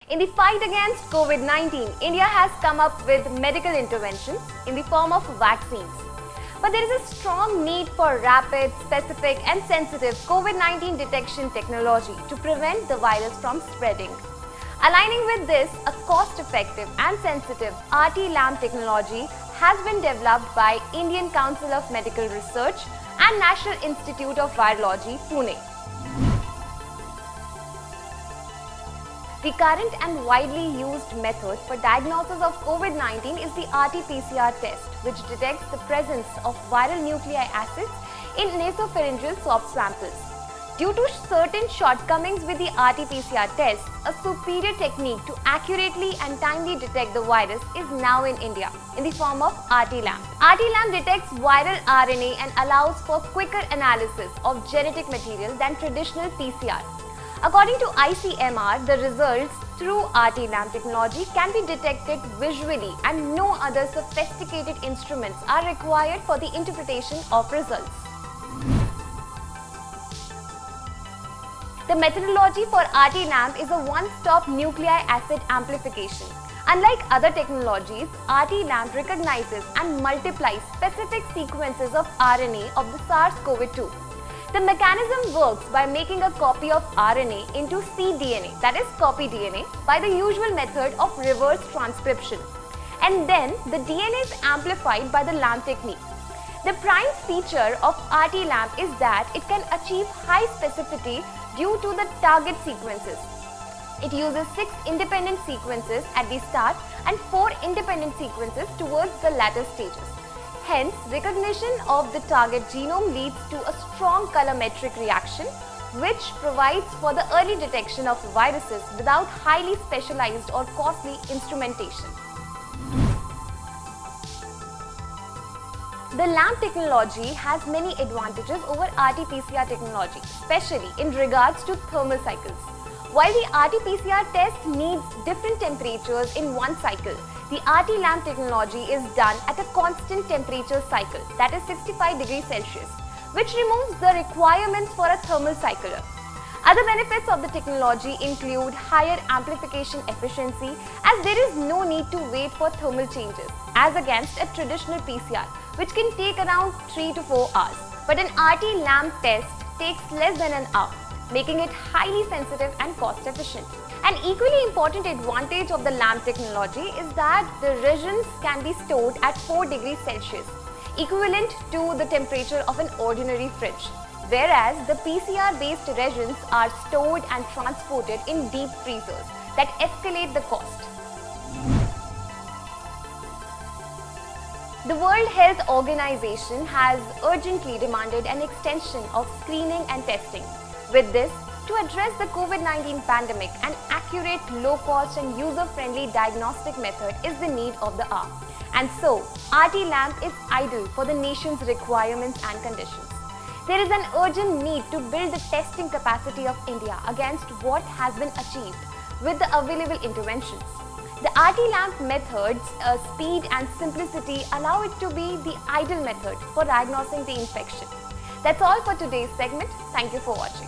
In the fight against COVID-19, India has come up with medical interventions in the form of vaccines. But there is a strong need for rapid, specific and sensitive COVID-19 detection technology to prevent the virus from spreading. Aligning with this, a cost-effective and sensitive RT-LAMP technology has been developed by Indian Council of Medical Research and National Institute of Virology, Pune. The current and widely used method for diagnosis of COVID-19 is the RT-PCR test, which detects the presence of viral nucleic acids in nasopharyngeal swab samples. Due to certain shortcomings with the RT-PCR test, a superior technique to accurately and timely detect the virus is now in India in the form of RT-LAMP. RT-LAMP detects viral RNA and allows for quicker analysis of genetic material than traditional PCR. According to ICMR, the results through RT-LAMP technology can be detected visually and no other sophisticated instruments are required for the interpretation of results. The methodology for RT-LAMP is a one-stop nucleic acid amplification. Unlike other technologies, RT-LAMP recognizes and multiplies specific sequences of RNA of the SARS-CoV-2. The mechanism works by making a copy of RNA into cDNA, that is copy DNA, by the usual method of reverse transcription. And then the DNA is amplified by the LAMP technique. The prime feature of RT-LAMP is that it can achieve high specificity due to the target sequences. It uses 6 independent sequences at the start and 4 independent sequences towards the latter stages. Hence, recognition of the target genome leads to a strong colorimetric reaction, which provides for the early detection of viruses without highly specialized or costly instrumentation. The LAMP technology has many advantages over RT-PCR technology, especially in regards to thermal cycles. While the RT-PCR test needs different temperatures in one cycle, the RT-LAMP technology is done at a constant temperature cycle, that is 65 degrees Celsius, which removes the requirements for a thermal cycler. Other benefits of the technology include higher amplification efficiency, as there is no need to wait for thermal changes, as against a traditional PCR, which can take around 3 to 4 hours. But an RT-LAMP test takes less than an hour, making it highly sensitive and cost efficient. An equally important advantage of the LAMP technology is that the reagents can be stored at 4 degrees Celsius, equivalent to the temperature of an ordinary fridge, whereas the PCR-based reagents are stored and transported in deep freezers that escalate the cost. The World Health Organization has urgently demanded an extension of screening and testing. With this, to address the COVID-19 pandemic, an accurate, low-cost and user-friendly diagnostic method is the need of the hour. And so, RT-LAMP is ideal for the nation's requirements and conditions. There is an urgent need to build the testing capacity of India against what has been achieved with the available interventions. The RT-LAMP method's speed and simplicity allow it to be the ideal method for diagnosing the infection. That's all for today's segment. Thank you for watching.